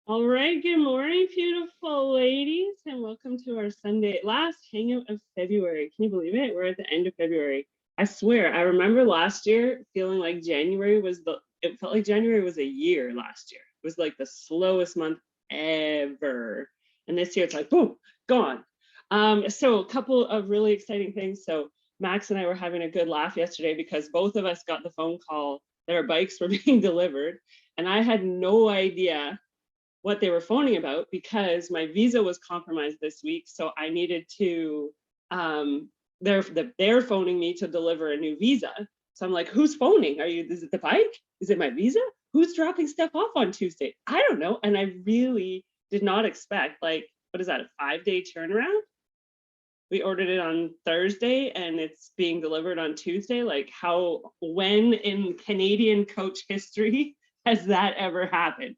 All right, good morning, beautiful ladies, and welcome to our Sunday last hangout of February. Can you believe it? We're at the end of February. I swear, I remember last year feeling like it felt like January was a year last year. It was like the slowest month ever. And this year it's like, boom, gone. So a couple of really exciting things. So Max and I were having a good laugh yesterday because both of us got the phone call that our bikes were being delivered. And I had no idea what they were phoning about because my visa was compromised this week. So I needed to, they're phoning me to deliver a new visa. So I'm like, who's phoning? Is it the bike? Is it my visa? Who's dropping stuff off on Tuesday? I don't know. And I really did not expect, like, what is that, a 5-day turnaround? We ordered it on Thursday and it's being delivered on Tuesday. Like, when in Canadian coach history has that ever happened?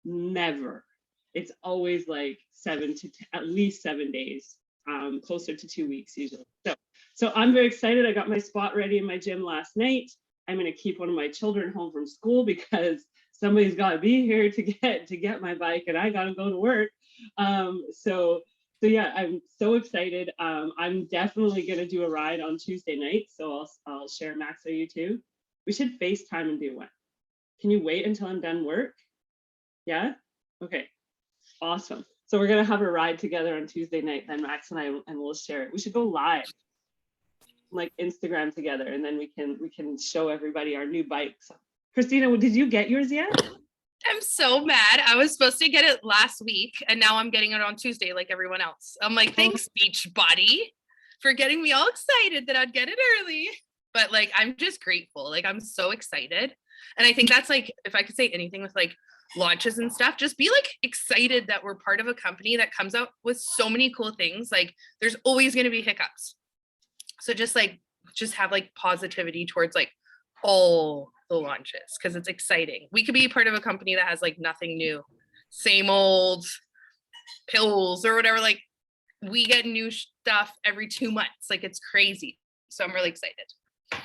Never. It's always like at least 7 days, closer to 2 weeks usually. So I'm very excited. I got my spot ready in my gym last night. I'm going to keep one of my children home from school because somebody's got to be here to get my bike, and I got to go to work. So yeah, I'm so excited. I'm definitely going to do a ride on Tuesday night. So I'll share. Max, are you too? We should FaceTime and do one. Can you wait until I'm done work? Yeah? Okay. Awesome. So we're gonna have a ride together on Tuesday night, then Max and I, and we'll share it. We should go live, like Instagram together, and then we can show everybody our new bikes. Christina, did you get yours yet? I'm so mad. I was supposed to get it last week and now I'm getting it on Tuesday like everyone else. I'm like, thanks, Beachbody, for getting me all excited that I'd get it early. But like, I'm just grateful. Like, I'm so excited. And I think that's like, if I could say anything with like launches and stuff, just be like excited that we're part of a company that comes out with so many cool things. Like, there's always going to be hiccups. So just have like positivity towards like all the launches because it's exciting. We could be part of a company that has like nothing new, same old pills or whatever. Like, we get new stuff every 2 months. Like, it's crazy. So I'm really excited.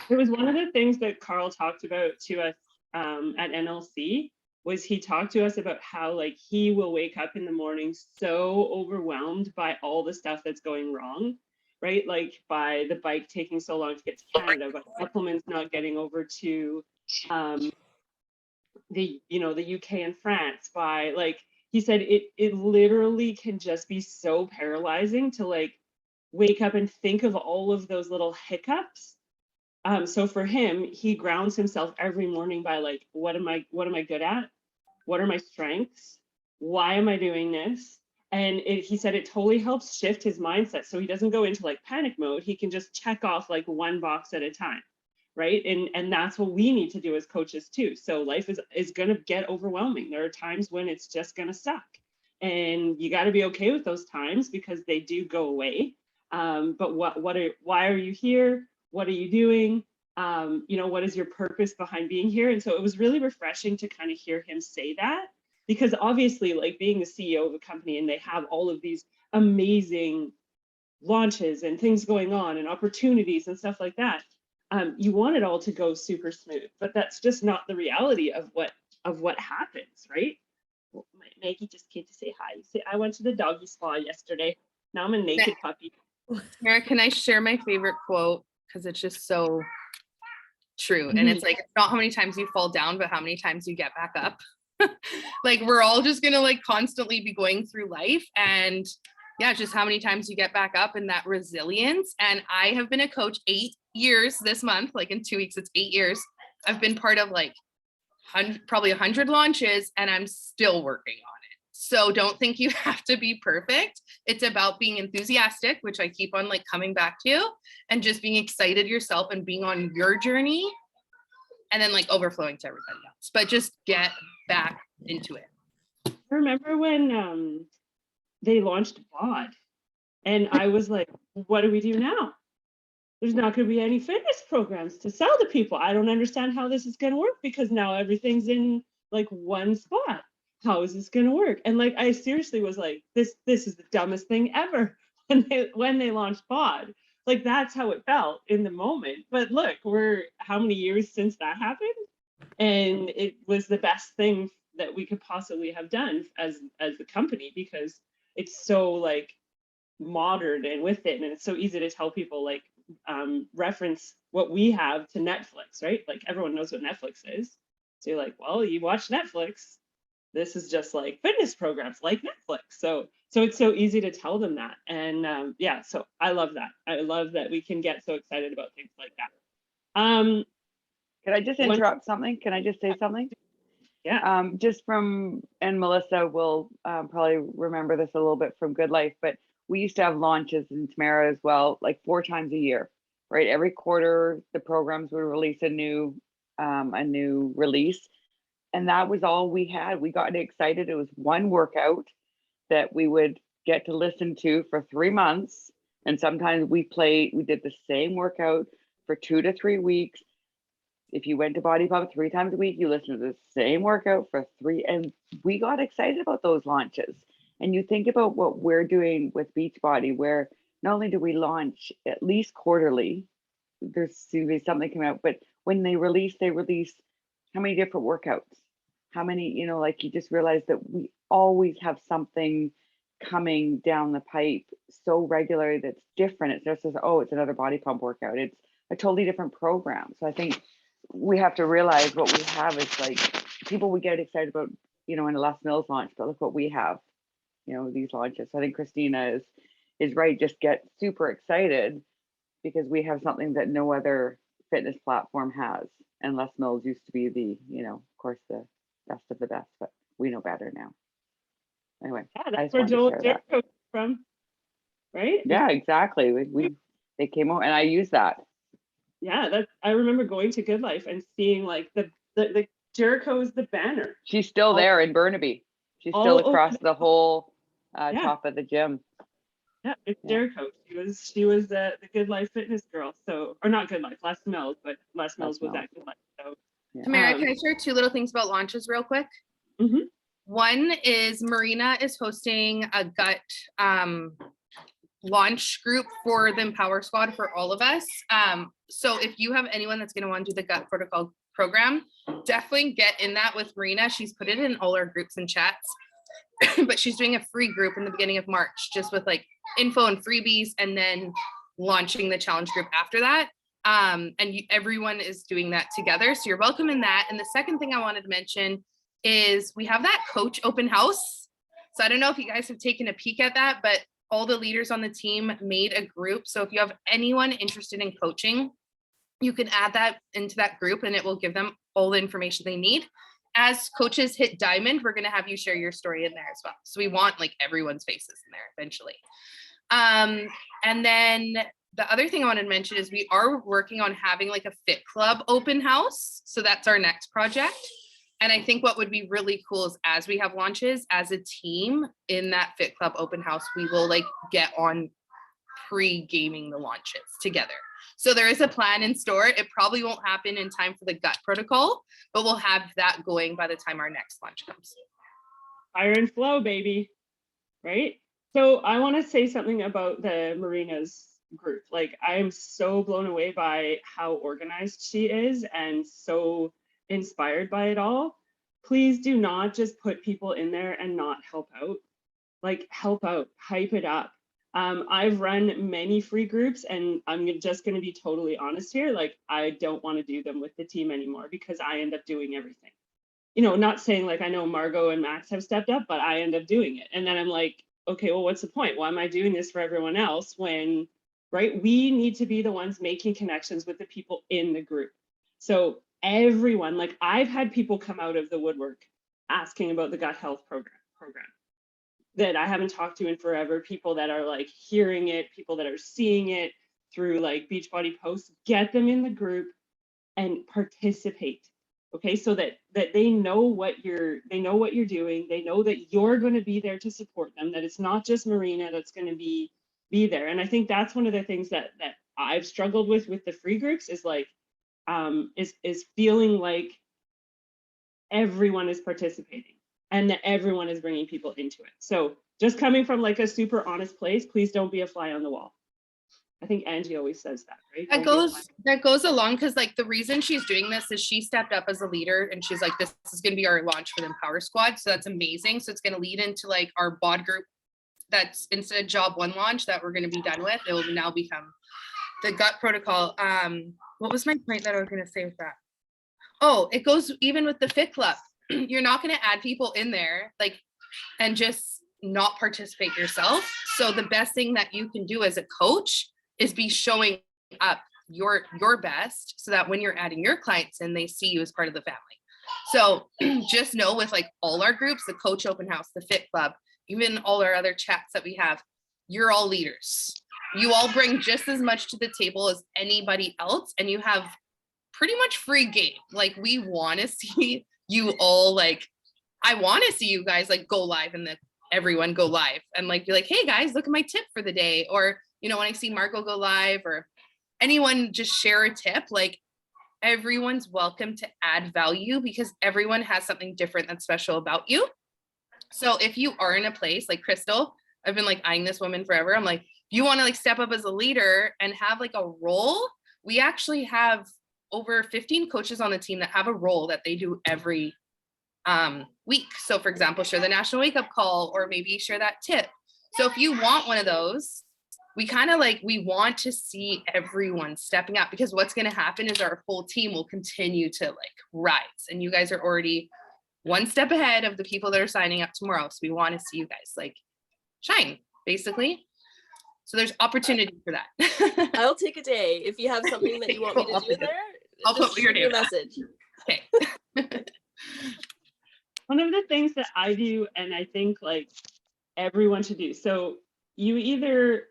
It was one of the things that Carl talked about to us at NLC. Was he talked to us about how like he will wake up in the morning so overwhelmed by all the stuff that's going wrong, right? Like by the bike taking so long to get to Canada, by supplements not getting over to the UK and France, by like he said it literally can just be so paralyzing to like wake up and think of all of those little hiccups. So for him, he grounds himself every morning by like, what am I good at? What are my strengths? Why am I doing this? And he said it totally helps shift his mindset. So he doesn't go into like panic mode. He can just check off like one box at a time. Right. And that's what we need to do as coaches too. So life is going to get overwhelming. There are times when it's just going to suck. And you got to be okay with those times because they do go away. But why are you here? What are you doing? What is your purpose behind being here? And so it was really refreshing to kind of hear him say that, because obviously like being the CEO of a company and they have all of these amazing launches and things going on and opportunities and stuff like that, you want it all to go super smooth, but that's just not the reality of what happens, right? Well, Maggie just came to say hi. I went to the doggy spa yesterday. Now I'm a naked puppy. Mara, can I share my favorite quote? Because it's just so true. And it's like, it's not how many times you fall down, but how many times you get back up. Like, we're all just gonna like constantly be going through life, and yeah, just how many times you get back up, and that resilience. And I have been a coach 8 years this month. Like, in 2 weeks it's 8 years. I've been part of like probably 100 launches, and I'm still working on it. So don't think you have to be perfect. It's about being enthusiastic, which I keep on like coming back to, and just being excited yourself and being on your journey, and then like overflowing to everybody else. But just get back into it. I remember when they launched BOD, and I was like, what do we do now? There's not going to be any fitness programs to sell to people. I don't understand how this is going to work, because now everything's in like one spot. How is this going to work? And like, I seriously was like, this is the dumbest thing ever when they launched BOD. Like, that's how it felt in the moment. But look, we're how many years since that happened? And it was the best thing that we could possibly have done as the company, because it's so like modern and with it, and it's so easy to tell people like reference what we have to Netflix, right? Like everyone knows what Netflix is. So you're like, well, you watch Netflix. This is just like fitness programs like Netflix. So it's so easy to tell them that. And yeah, so I love that. I love that we can get so excited about things like that. Can I just interrupt something? Can I just say something? Yeah. Just from, and Melissa will probably remember this a little bit from Good Life, but we used to have launches in Tamara as well, like 4 times a year, right? Every quarter, the programs would release a new release. And that was all we had. We got excited. It was one workout that we would get to listen to for 3 months. And sometimes we did the same workout for 2 to 3 weeks. If you went to Body Pump 3 times a week, you listened to the same workout for 3, and we got excited about those launches. And you think about what we're doing with Beachbody, where not only do we launch at least quarterly, there's seems to be something coming out, but when they release how many different workouts? How many, like you just realize that we always have something coming down the pipe so regularly that's different. It's just as, oh, it's another Body Pump workout. It's a totally different program. So I think we have to realize what we have is like, people would get excited about, in a Les Mills launch, but look what we have, these launches. So I think Christina is right. Just get super excited because we have something that no other fitness platform has. And Les Mills used to be the, of course, the best of the best, but we know better now. Anyway, yeah, that's where Joel Jericho from, right? Yeah, exactly. They came out and I used that. Yeah, I remember going to Good Life and seeing like the Jericho is the banner. She's still there in Burnaby. She's still across the whole top of the gym. Yeah, it's Jericho. She was the Good Life fitness girl. So, or not Good Life, Les Mills, but Les Mills was at Good Life. So, Tamara, can I share 2 little things about launches real quick? Mm-hmm. One is Marina is hosting a gut launch group for the Empower Squad for all of us. So if you have anyone that's going to want to do the gut protocol program, definitely get in that with Marina. She's put it in all our groups and chats, but she's doing a free group in the beginning of March, just with like info and freebies, and then launching the challenge group after that. Everyone is doing that together. So you're welcome in that. And the second thing I wanted to mention is we have that coach open house. So I don't know if you guys have taken a peek at that, but all the leaders on the team made a group. So if you have anyone interested in coaching, you can add that into that group and it will give them all the information they need. As coaches hit diamond, we're going to have you share your story in there as well. So we want like everyone's faces in there eventually. And then the other thing I wanted to mention is we are working on having like a fit club open house. So that's our next project. And I think what would be really cool is as we have launches as a team in that Fit Club open house, we will like get on pre-gaming the launches together. So there is a plan in store. It probably won't happen in time for the gut protocol, but we'll have that going by the time our next launch comes. Fire and flow, baby. Right? So I want to say something about the Marina's group. Like I am so blown away by how organized she is and so inspired by it all. Please do not just put people in there and not help out. Like help out, hype it up. I've run many free groups and I'm just going to be totally honest here. Like I don't want to do them with the team anymore because I end up doing everything. Not saying like I know Margot and Max have stepped up, but I end up doing it. And then I'm like, okay, well, what's the point? Why am I doing this for everyone else when, right? We need to be the ones making connections with the people in the group. So everyone, like I've had people come out of the woodwork asking about the gut health program that I haven't talked to in forever, people that are like hearing it, people that are seeing it through like Beachbody posts. Get them in the group and participate. Okay, so that they know what you're doing, they know that you're going to be there to support them, that it's not just Marina that's going to be there. And I think that's one of the things that I've struggled with the free groups is like is feeling like everyone is participating and that everyone is bringing people into it. So just coming from like a super honest place, please don't be a fly on the wall. I think Angie always says that, right? That goes along because like the reason she's doing this is she stepped up as a leader and she's like, this is going to be our launch for the Empower Squad. So that's amazing. So it's going to lead into like our bod group that's instead of job one launch that we're going to be done with. It will now become the gut protocol. What was my point that I was going to say with that? Oh, it goes even with the Fit Club. You're not going to add people in there like and just not participate yourself. So the best thing that you can do as a coach is be showing up your best so that when you're adding your clients in, they see you as part of the family. So just know with like all our groups, the Coach Open House, the Fit Club, even all our other chats that we have, you're all leaders. You all bring just as much to the table as anybody else, and you have pretty much free game. Like we want to see you all like, I want to see you guys like go live and then everyone go live and like be like, hey guys, look at my tip for the day. Or, you know, when I see Marco go live or anyone just share a tip, like everyone's welcome to add value because everyone has something different that's special about you. So if you are in a place like Crystal, I've been like eyeing this woman forever. I'm like, you want to like step up as a leader and have like a role. We actually have over 15 coaches on the team that have a role that they do every week. So for example, share the national wake up call or maybe share that tip. So if you want one of those, we kind of like, we want to see everyone stepping up because what's going to happen is our whole team will continue to like rise and you guys are already one step ahead of the people that are signing up tomorrow. So we want to see you guys like shine basically. So there's opportunity for that. I'll take a day. If you have something that you want me to do there, I'll just put your shoot me a name message. Okay. One of the things that I do, and I think like everyone should do. So you either,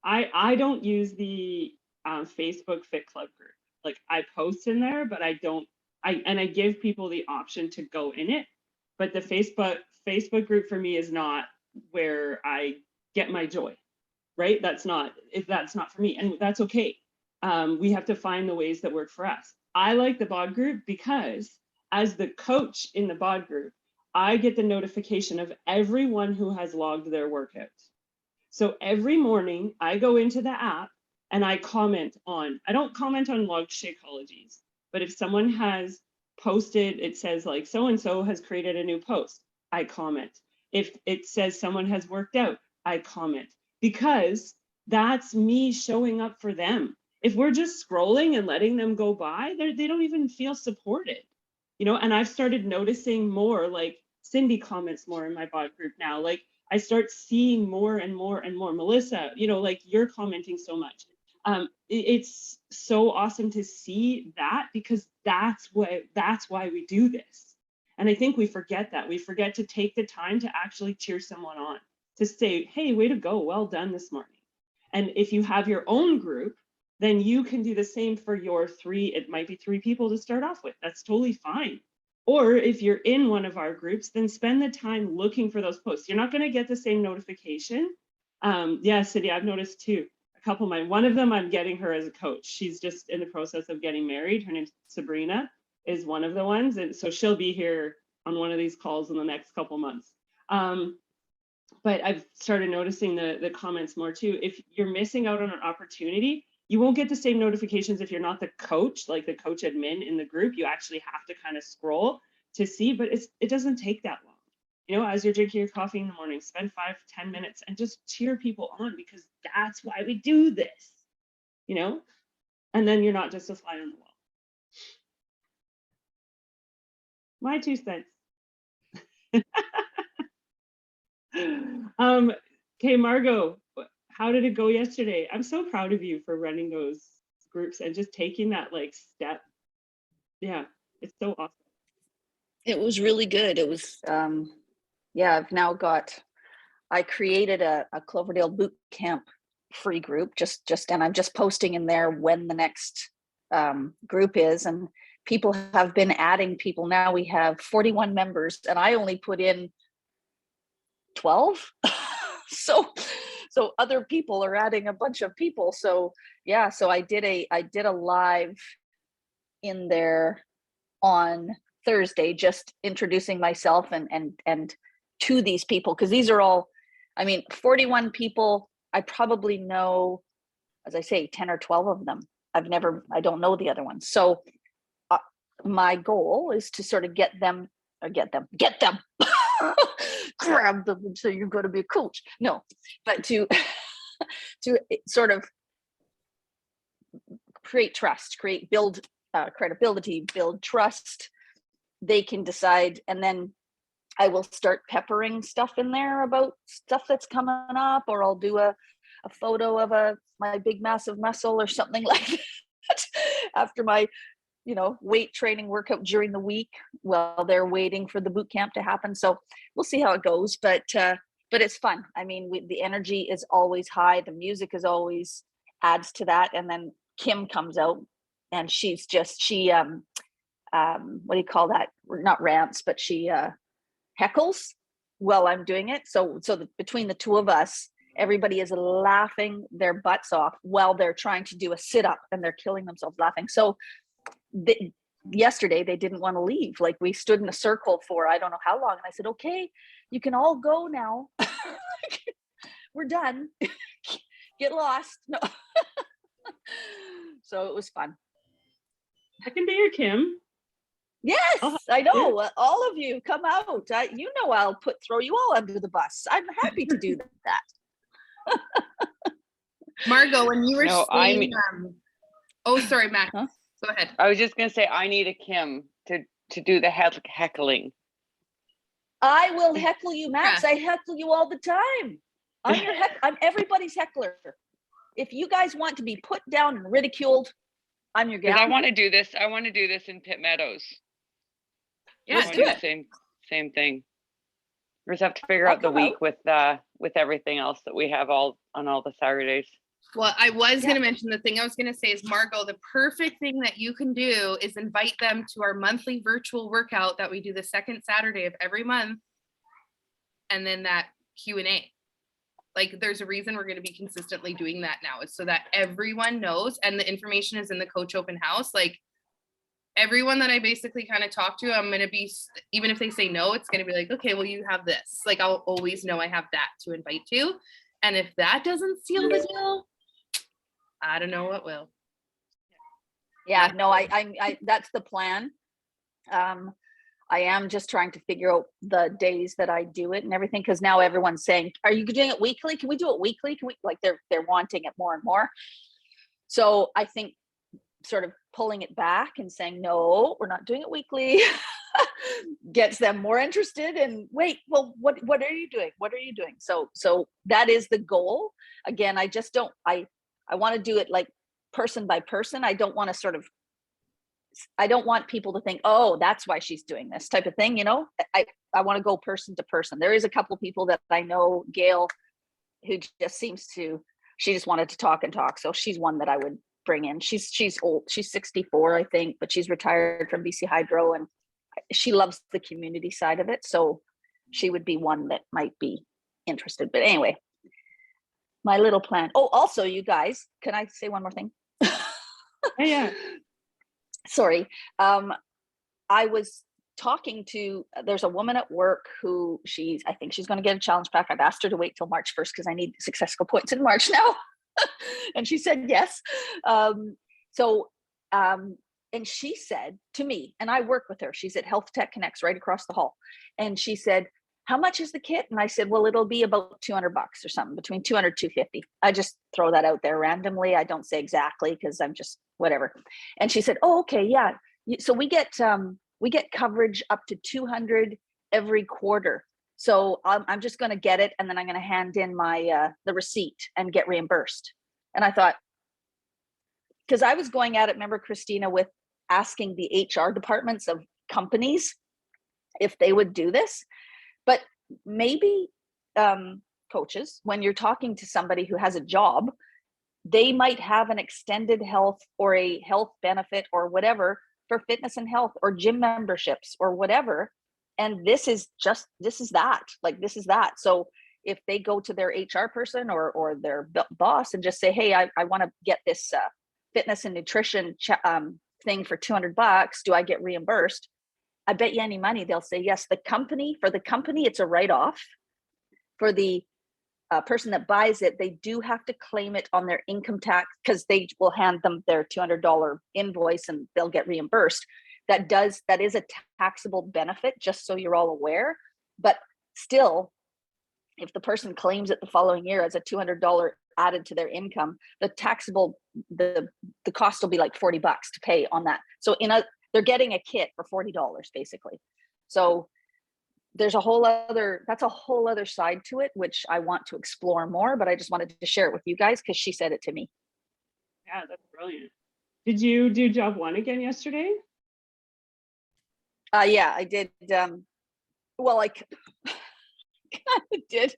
I don't use the Facebook Fit Club group. Like I post in there, but I don't, I give people the option to go in it. But the Facebook group for me is not where I get my joy, right? That's not for me, and that's okay. We have to find the ways that work for us. I like the bod group because as the coach in the bod group, I get the notification of everyone who has logged their workout. So every morning I go into the app and I don't comment on logged Shakeologies, but if someone has posted, it says like so-and-so has created a new post, I comment. If it says someone has worked out, I comment because that's me showing up for them. If we're just scrolling and letting them go by, they don't even feel supported, you know. And I've started noticing more, like Cindy comments more in my bot group now. Like I start seeing more and more and more. Melissa, you know, like you're commenting so much. It's so awesome to see that because that's why we do this. And I think we forget that. We forget to take the time to actually cheer someone on, to say, hey, way to go, well done this morning. And if you have your own group, then you can do the same for your it might be 3 people to start off with. That's totally fine. Or if you're in one of our groups, then spend the time looking for those posts. You're not going to get the same notification. Yeah, Cindy, I've noticed too. A couple of mine, one of them, I'm getting her as a coach. She's just in the process of getting married. Her name's Sabrina, is one of the ones. And so she'll be here on one of these calls in the next couple months. But I've started noticing the comments more too. If you're missing out on an opportunity, you won't get the same notifications if you're not the coach, like the coach admin in the group. You actually have to kind of scroll to see, but it doesn't take that long. You know, as you're drinking your coffee in the morning, spend 5-10 minutes and just cheer people on because that's why we do this, you know? And then you're not just a fly on the wall. My 2 cents. Okay, Margot, how did it go yesterday? I'm so proud of you for running those groups and just taking that like step. Yeah, it's so awesome. It was really good. It was, yeah, I created a Cloverdale boot camp free group, and I'm just posting in there when the next group is, and people have been adding people. Now we have 41 members and I only put in 12. So other people are adding a bunch of people. So yeah, so I did a live in there on Thursday, just introducing myself and to these people, because these are all, I mean, 41 people. I probably know as I say, 10 or 12 of them. I don't know the other ones. So my goal is to sort of get them, grab them and say, you're going to be a coach. No, but to sort of create trust, build credibility, build trust. They can decide, and then I will start peppering stuff in there about stuff that's coming up, or I'll do a photo of my big massive muscle or something like that after my weight training workout during the week while they're waiting for the boot camp to happen. So we'll see how it goes, but it's fun. I mean, the energy is always high. The music is always adds to that. And then Kim comes out and she what do you call that? Not rants, but she heckles while I'm doing it. So between the two of us, everybody is laughing their butts off while they're trying to do a sit-up and they're killing themselves laughing. So yesterday they didn't want to leave. Like, we stood in a circle for I don't know how long, and I said, okay, you can all go now. We're done. Get lost. No. So it was fun. I can be your Kim. Yes, I know. All of you come out. I'll throw you all under the bus. I'm happy to do that. Margot, when you were No, saying, oh, sorry, Matt. Huh? Go ahead. I was just going to say, I need a Kim to do the heckling. I will heckle you, Max. I heckle you all the time. I'm everybody's heckler. If you guys want to be put down and ridiculed, I'm your gal. Because I want to do this. I want to do this in Pitt Meadows. Yeah, Let's do the same thing. We just have to figure out the week with everything else that we have on all the Saturdays. Well, I was going to mention, the thing I was going to say is, Margot, the perfect thing that you can do is invite them to our monthly virtual workout that we do the second Saturday of every month. And then that Q&A. Like, there's a reason we're going to be consistently doing that now. It's so that everyone knows, and the information is in the coach open house. Like, everyone that I basically kind of talk to, I'm going to be, even if they say no, it's going to be like, okay, well, you have this. Like, I'll always know I have that to invite to. And if that doesn't seal the deal, I don't know what will. Yeah, no, I that's the plan. I am just trying to figure out the days that I do it and everything, because now everyone's saying, are you doing it weekly? Can we do it weekly? Can we, like, they're wanting it more and more. So I think sort of pulling it back and saying, no, we're not doing it weekly gets them more interested. And wait, well, what are you doing? What are you doing? So that is the goal. Again, I just don't, I want to do it like person by person. I don't want people to think, oh, that's why she's doing this type of thing. I want to go person to person. There is a couple people that I know, Gail, who just seems to, she just wanted to talk and talk. So she's one that I would bring in. She's old. She's 64, I think, but she's retired from BC Hydro, and she loves the community side of it. So she would be one that might be interested. But anyway, my little plan. Oh, also, you guys, can I say one more thing? Yeah. Sorry. I was talking to, there's a woman at work who I think she's going to get a challenge pack. I've asked her to wait till March 1st because I need successful points in March now. And she said yes. And she said to me, and I work with her, she's at Health Tech Connects right across the hall. And she said, how much is the kit? And I said, well, it'll be about $200 or something, between 200, 250. I just throw that out there randomly. I don't say exactly because I'm just whatever. And she said, oh, okay. Yeah. So we get coverage up to 200 every quarter. So I'm just going to get it. And then I'm going to hand in my, the receipt and get reimbursed. And I thought, because I was going at it, remember, Christina, with asking the HR departments of companies if they would do this. But maybe coaches, when you're talking to somebody who has a job, they might have an extended health or a health benefit or whatever for fitness and health or gym memberships or whatever. And this is that. So if they go to their HR person or their boss and just say, hey, I want to get this fitness and nutrition thing for $200, do I get reimbursed? I bet you any money they'll say yes. For the company, it's a write-off. For the person that buys it, they do have to claim it on their income tax, because they will hand them their $200 invoice and they'll get reimbursed. That is a taxable benefit, just so you're all aware. But still, if the person claims it the following year as a $200 added to their income, the taxable, the cost will be like $40 to pay on that. So they're getting a kit for $40 basically. So there's a whole other side to it, which I want to explore more, but I just wanted to share it with you guys because she said it to me. Yeah, that's brilliant. Did you do job 1 again yesterday? Yeah, I did. Well, I did.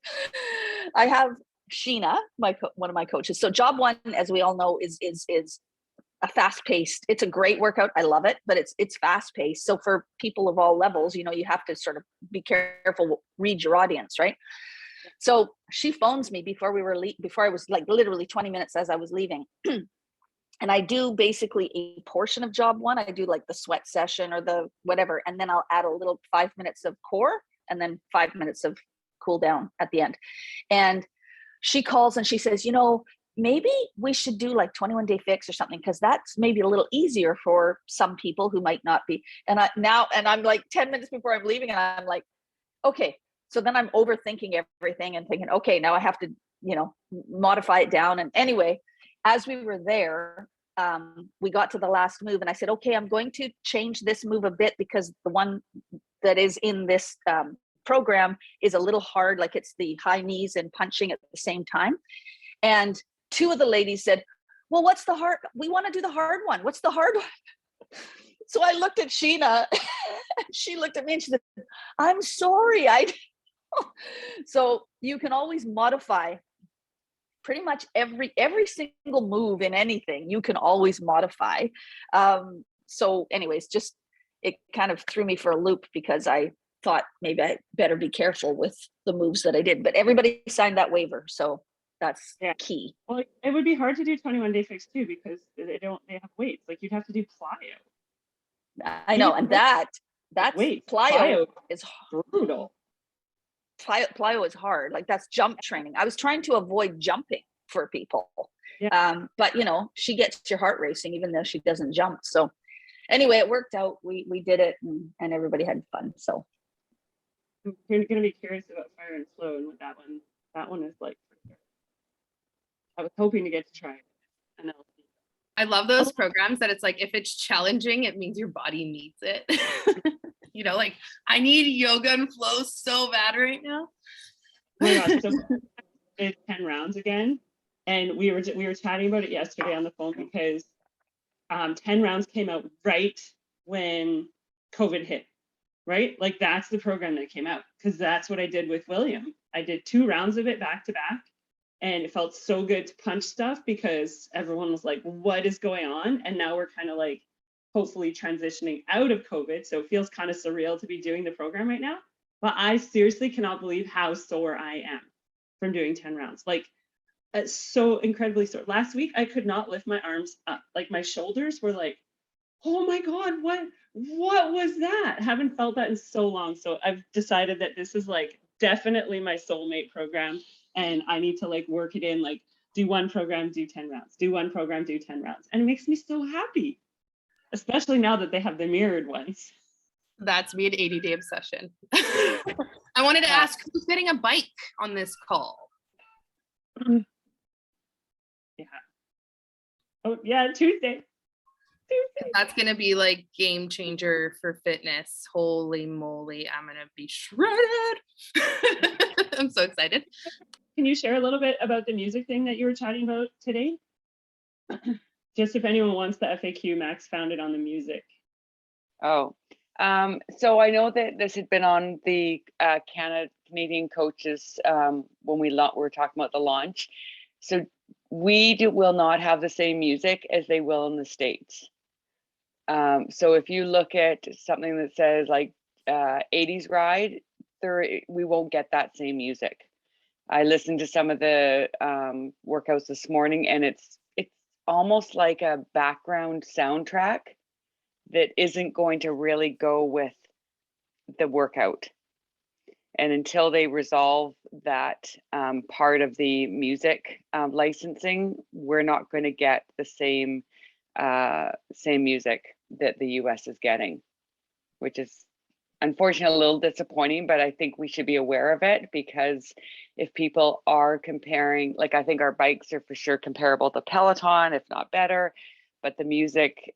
I have Sheena, one of my coaches. So job 1, as we all know, is a fast-paced. It's a great workout. I love it, but it's fast-paced. So for people of all levels, you have to sort of be careful, read your audience, right? So she phones me before I was like literally 20 minutes as I was leaving. And I do basically a portion of job 1. I do like the sweat session or the whatever, and then I'll add a little 5 minutes of core and then 5 minutes of cool down at the end. And she calls and she says, maybe we should do like 21-day fix or something, because that's maybe a little easier for some people who might not be. And I'm like 10 minutes before I'm leaving, and I'm like, okay. So then I'm overthinking everything and thinking, okay, now I have to, modify it down. And anyway, as we were there, we got to the last move, and I said, okay, I'm going to change this move a bit because the one that is in this program is a little hard, like it's the high knees and punching at the same time. And 2 of the ladies said, well, what's the hard? We want to do the hard one. What's the hard one? So I looked at Sheena. She looked at me and she said, I'm sorry. So you can always modify pretty much every single move in anything. You can always modify. So anyways, just it kind of threw me for a loop because I thought maybe I better be careful with the moves that I did. But everybody signed that waiver, so that's key. Well, it would be hard to do 21-day fix too, because they have weights. Like you'd have to do plyo. I know, and that's plyo is brutal. Plyo is hard. Like that's jump training. I was trying to avoid jumping for people. Yeah. But she gets your heart racing even though she doesn't jump. So anyway, it worked out. We did it and everybody had fun. So I'm going to be curious about fire and flow and what that one is like. I was hoping to get to try it. And I love those programs that it's like, if it's challenging, it means your body needs it. Like I need yoga and flow so bad right now. Oh my gosh, so it's 10 rounds again. And we were chatting about it yesterday on the phone because 10 rounds came out right when COVID hit, right? Like that's the program that came out, because that's what I did with William. I did 2 rounds of it back to back. And it felt so good to punch stuff because everyone was like, what is going on? And now we're kind of like, hopefully transitioning out of COVID. So it feels kind of surreal to be doing the program right now. But I seriously cannot believe how sore I am from doing 10 rounds. Like it's so incredibly sore. Last week, I could not lift my arms up. Like my shoulders were like, oh my God, what was that? I haven't felt that in so long. So I've decided that this is like definitely my soulmate program. And I need to like work it in, like do one program, do 10 rounds, do one program, do 10 rounds. And it makes me so happy, especially now that they have the mirrored ones. That's me an 80-day obsession. I wanted to ask, who's getting a bike on this call? Yeah. Oh yeah, Tuesday. That's gonna be like game changer for fitness. Holy moly, I'm gonna be shredded. I'm so excited. Can you share a little bit about the music thing that you were chatting about today? Just if anyone wants the FAQ, Max found it on the music. Oh, so I know that this had been on the Canadian coaches when we were talking about the launch. So we will not have the same music as they will in the States. So if you look at something that says like 80s ride, we won't get that same music. I listened to some of the workouts this morning, and it's almost like a background soundtrack that isn't going to really go with the workout. And until they resolve that part of the music licensing, we're not going to get the same music that the US is getting, which is unfortunately a little disappointing, but I think we should be aware of it, because if people are comparing, like, I think our bikes are for sure comparable to Peloton, if not better, but the music,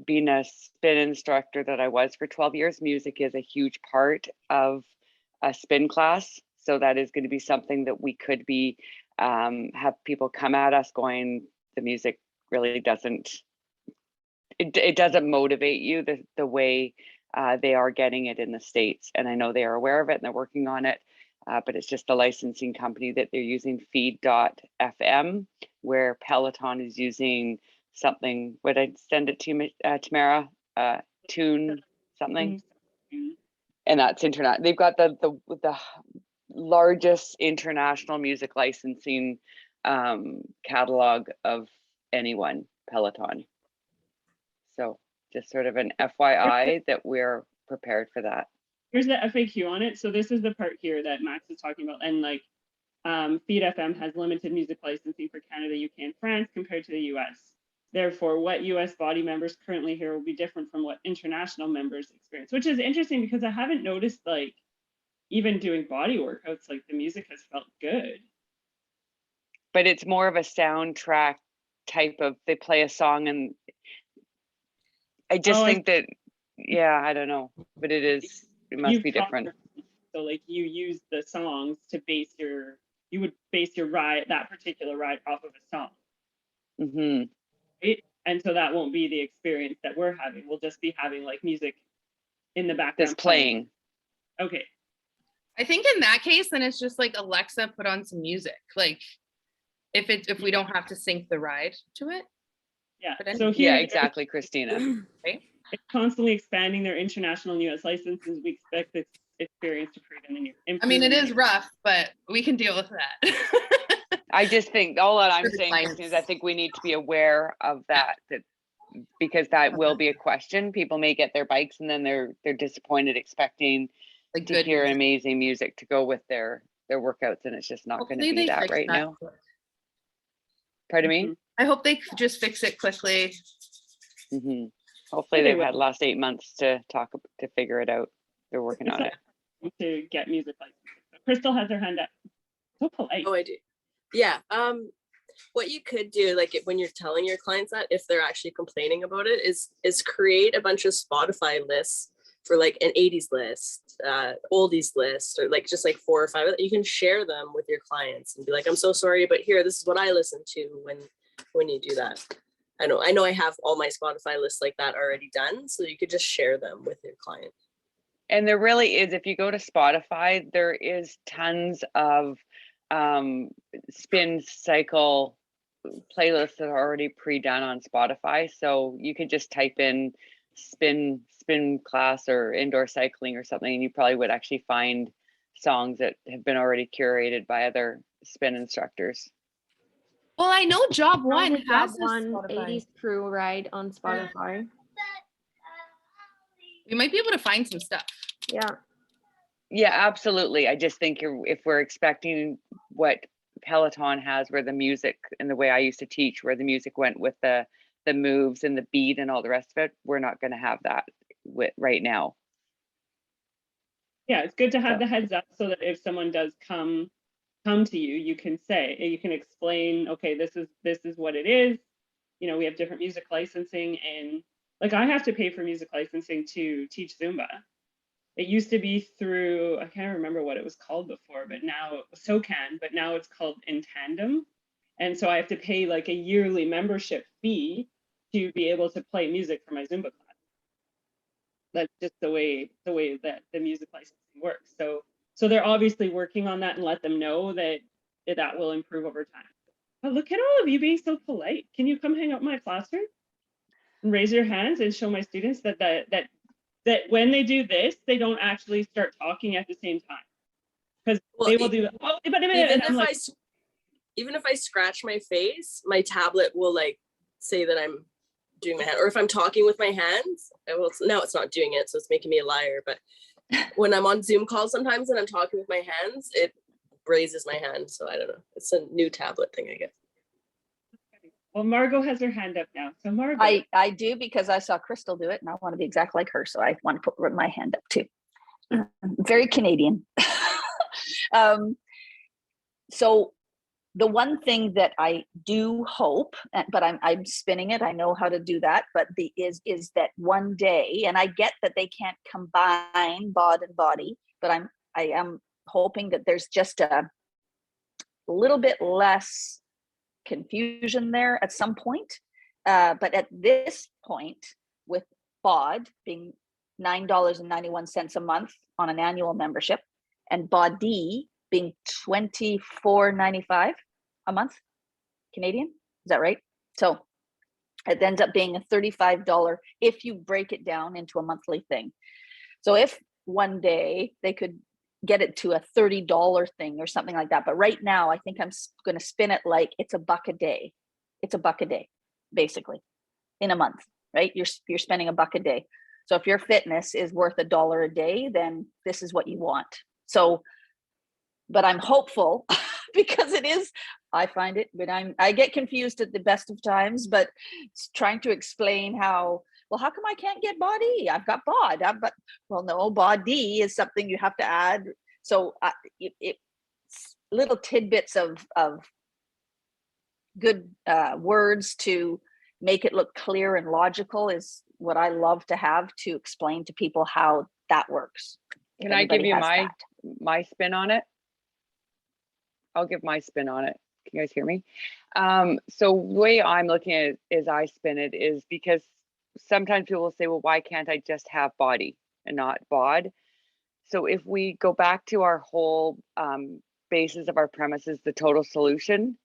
being a spin instructor that I was for 12 years, music is a huge part of a spin class. So that is going to be something that we could be have people come at us going, the music really doesn't, it doesn't motivate you the way they are getting it in the States. And I know they are aware of it and they're working on it, but it's just the licensing company that they're using, feed.fm, where Peloton is using something. Would I send it to you, Tamara? Tune something. And that's internet. They've got the largest international music licensing catalog of anyone, Peloton. So just sort of an FYI that we're prepared for that. Here's the FAQ on it. So this is the part here that Max is talking about. And like Feed FM has limited music licensing for Canada, UK, and France compared to the US. Therefore, what US body members currently hear will be different from what international members experience, which is interesting because I haven't noticed, like, even doing body workouts, like the music has felt good. But it's more of a soundtrack type of, they play a song and I just think that, yeah, I don't know, but it must be different. So like you use the songs to base you would base your ride, that particular ride, off of a song. Mm-hmm. Right? And so that won't be the experience that we're having. We'll just be having like music in the background. That's playing. Okay. I think in that case, then it's just like, Alexa, put on some music. Like if we don't have to sync the ride to it. Yeah. But So here, yeah, exactly, Christina. Right? It's constantly expanding their international and US licenses. We expect this experience to create a new. I mean, it is rough, but we can deal with that. I just think all that I'm saying, Christina, is I think we need to be aware of that because that will be a question. People may get their bikes and then they're disappointed, expecting like to hear amazing music to go with their workouts, and it's just not going to be that right now. Pardon me? I hope they just fix it quickly. Mm-hmm. Hopefully they've had the last 8 months to figure it out. They're working on it. To get music licensing. Crystal has her hand up. So polite. Oh, I do. Yeah. What you could do, like when you're telling your clients that, if they're actually complaining about it, is create a bunch of Spotify lists for like an 80s list, oldies list, or like just like 4 or 5. You can share them with your clients and be like, I'm so sorry, but here, this is what I listen to when you do that. I know I have all my Spotify lists like that already done, so you could just share them with your client. And there really is, if you go to Spotify, there is tons of spin cycle playlists that are already pre-done on Spotify. So you could just type in spin class or indoor cycling or something, and you probably would actually find songs that have been already curated by other spin instructors. Well, I know Job One has one 80s crew ride on Spotify. We might be able to find some stuff. Yeah, absolutely. I just think if we're expecting what Peloton has, where the music, and the way I used to teach, where the music went with the moves and the beat and all the rest of it, we're not going to have that right now. Yeah, it's good to have the heads up so that if someone does come to you, you can explain, okay, this is what it is. You know, we have different music licensing, and like I have to pay for music licensing to teach Zumba. It used to be through, I can't remember what it was called before, but now SOCAN, but now it's called In Tandem. And so I have to pay like a yearly membership fee to be able to play music for my Zumba class. That's just the way that the music licensing works. So they're obviously working on that, and let them know that will improve over time. But look at all of you being so polite. Can you come hang out in my classroom and raise your hands and show my students that when they do this, they don't actually start talking at the same time, because they will do. Oh, but even if I scratch my face, my tablet will like say that I'm doing my hand, or if I'm talking with my hands, now it's not doing it, so it's making me a liar. But when I'm on Zoom calls sometimes and I'm talking with my hands, it raises my hand. So I don't know. It's a new tablet thing, I guess. Well, Margot has her hand up now. So Margot. I do, because I saw Crystal do it and I want to be exactly like her. So I want to put my hand up too. Very Canadian. So the one thing that I do hope, but I'm spinning it, I know how to do that, but is that one day, and I get that they can't combine bod and body, but I am hoping that there's just a little bit less confusion there at some point. But at this point, with bod being $9.91 a month on an annual membership, and body being $24.95 a month Canadian, is that right? So it ends up being a $35 if you break it down into a monthly thing. So if one day they could get it to a $30 thing or something like that, but right now I think I'm going to spin it like it's $1 a day. It's $1 a day, basically, in a month, right? You're spending $1 a day. So if your fitness is worth $1 a day, then this is what you want. So, but I'm hopeful because it is, I find it, but I get confused at the best of times, but trying to explain how, well, how come I can't get body? I've got bod, but well, no, body is something you have to add. So it's little tidbits of good words to make it look clear and logical is what I love to have to explain to people how that works. Can I give you my spin on it? I'll give my spin on it. Can you guys hear me? So the way I'm looking at it is I spin it is because sometimes people will say, well, why can't I just have body and not bod? So if we go back to our whole basis of our premises, the total solution,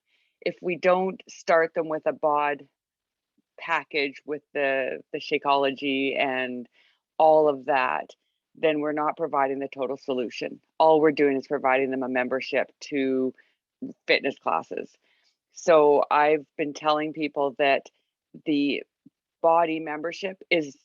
if we don't start them with a bod package with the Shakeology and all of that, then we're not providing the total solution. All we're doing is providing them a membership to fitness classes. So I've been telling people that the body membership is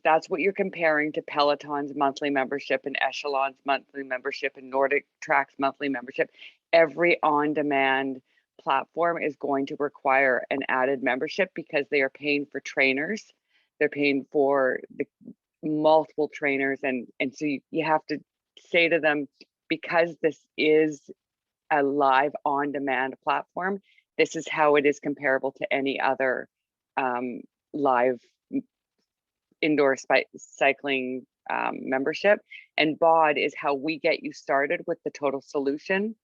that's what you're comparing to Peloton's monthly membership and Echelon's monthly membership and Nordic Track's monthly membership. Every on-demand platform is going to require an added membership because they are paying for trainers. They're paying for the multiple trainers, and so you have to say to them, because this is a live on-demand platform, this is how it is comparable to any other live indoor cycling membership. And bod is how we get you started with the total solution,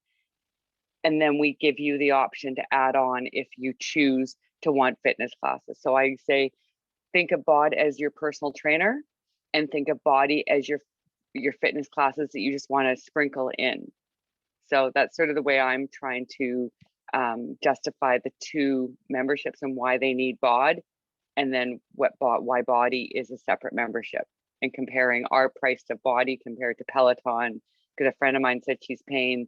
and then we give you the option to add on if you choose to want fitness classes. So I say, think of bod as your personal trainer, and think of body as your fitness classes that you just want to sprinkle in. So that's sort of the way I'm trying to justify the two memberships and why they need bod, and then why body is a separate membership, and comparing our price to body compared to Peloton, because a friend of mine said she's paying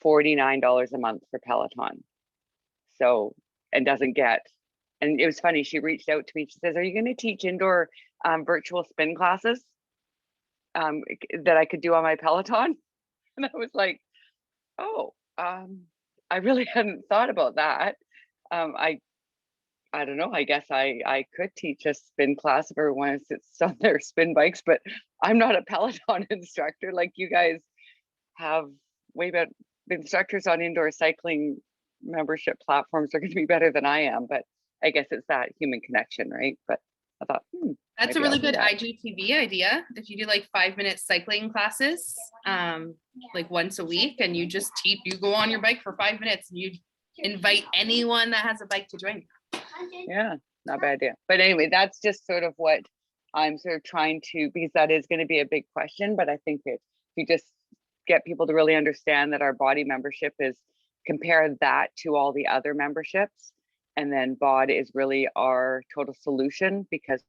$49 a month for Peloton. So, and doesn't get, and it was funny, she reached out to me, she says, are you going to teach indoor virtual spin classes that I could do on my Peloton? And I was like, oh, I really hadn't thought about that. I don't know, I guess I could teach a spin class if everyone sits on their spin bikes, but I'm not a Peloton instructor. Like, you guys have way better instructors on indoor cycling membership platforms are going to be better than I am, but I guess it's that human connection, right? But I thought, that's a really good IGTV idea. If you do like 5-minute cycling classes, like once a week, and you just you go on your bike for 5 minutes and you invite anyone that has a bike to join you. Yeah, not a bad idea. But anyway, that's just sort of what I'm sort of trying to, because that is going to be a big question, but I think if you just get people to really understand that our body membership is, compare that to all the other memberships, and then bod is really our total solution, because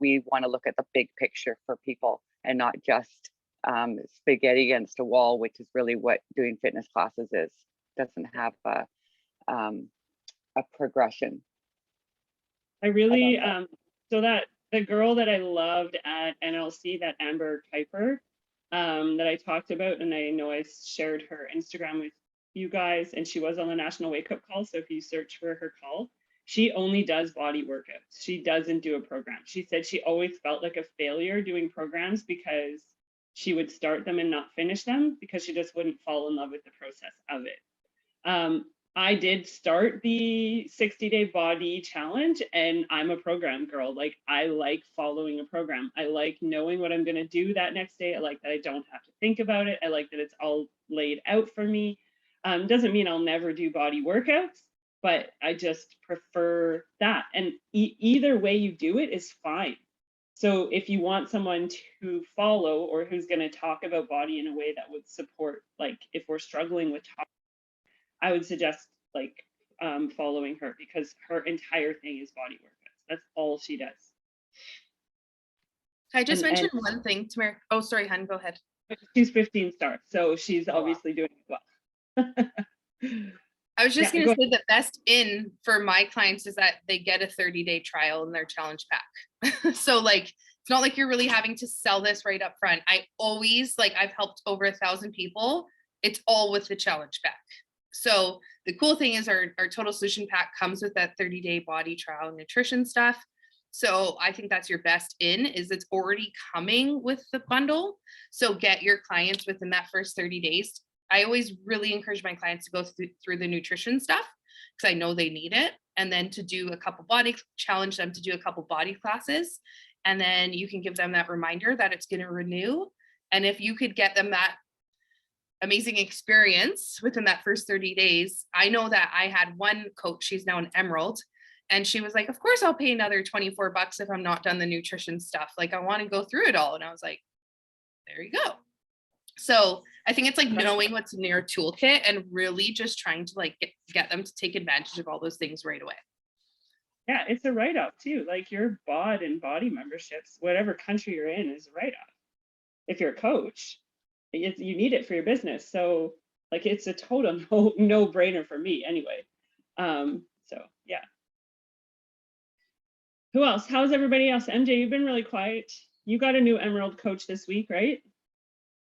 we want to look at the big picture for people and not just spaghetti against a wall, which is really what doing fitness classes is. Doesn't have a progression. I really so that the girl that I loved at NLC, that Amber Kuiper, that I talked about, and I know I shared her Instagram with you guys, and she was on the National Wake Up Call. So if you search for her call, she only does body workouts. She doesn't do a program. She said she always felt like a failure doing programs because she would start them and not finish them because she just wouldn't fall in love with the process of it. I did start the 60-day body challenge, and I'm a program girl. Like, I like following a program. I like knowing what I'm going to do that next day. I like that I don't have to think about it. I like that it's all laid out for me. Doesn't mean I'll never do body workouts, but I just prefer that. And either way you do it is fine. So if you want someone to follow or who's going to talk about body in a way that would support, like if we're struggling with talk, I would suggest like following her, because her entire thing is body workouts. That's all she does. I just And mentioned one thing, Tamara. Oh, sorry, hun, go ahead. she's 15 stars, so she's obviously doing it well. I was just Yeah, going to say the best in for my clients is that they get a 30-day trial in their challenge pack. So like, it's not like you're really having to sell this right up front. I always, like, I've helped over 1,000 people. It's all with the challenge pack. So the cool thing is our total solution pack comes with that 30-day body trial and nutrition stuff. So I think that's your best in, is it's already coming with the bundle. So get your clients within that first 30 days. I always really encourage my clients to go through the nutrition stuff because I know they need it. And then to do a couple challenge them to do a couple body classes. And then you can give them that reminder that it's going to renew. And if you could get them that amazing experience within that first 30 days, I know that I had one coach, she's now an Emerald, and she was like, of course I'll pay another $24 if I'm not done the nutrition stuff. Like, I want to go through it all. And I was like, there you go. So I think it's like knowing what's in your toolkit and really just trying to like get them to take advantage of all those things right away. Yeah, it's a write-off too. Like your bod and body memberships, whatever country you're in, is a write-off. If you're a coach, you need it for your business. So like, it's a total no-brainer for me anyway. So yeah. Who else? How's everybody else? MJ, you've been really quiet. You got a new Emerald coach this week, right?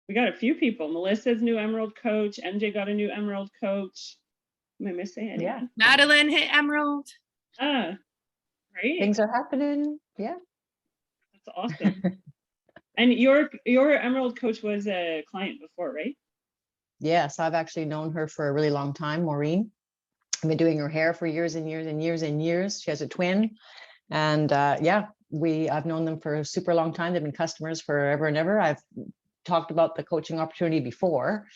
We got a few people. Melissa's new Emerald coach. MJ got a new Emerald coach. Am I missing anyone? Yeah. Madeline hit Emerald. Ah, right. Things are happening. Yeah. That's awesome. And your Emerald coach was a client before, right? Yes, I've actually known her for a really long time, Maureen. I've been doing her hair for years and years and years and years. She has a twin. And yeah, I've known them for a super long time. They've been customers forever and ever. I've talked about the coaching opportunity before,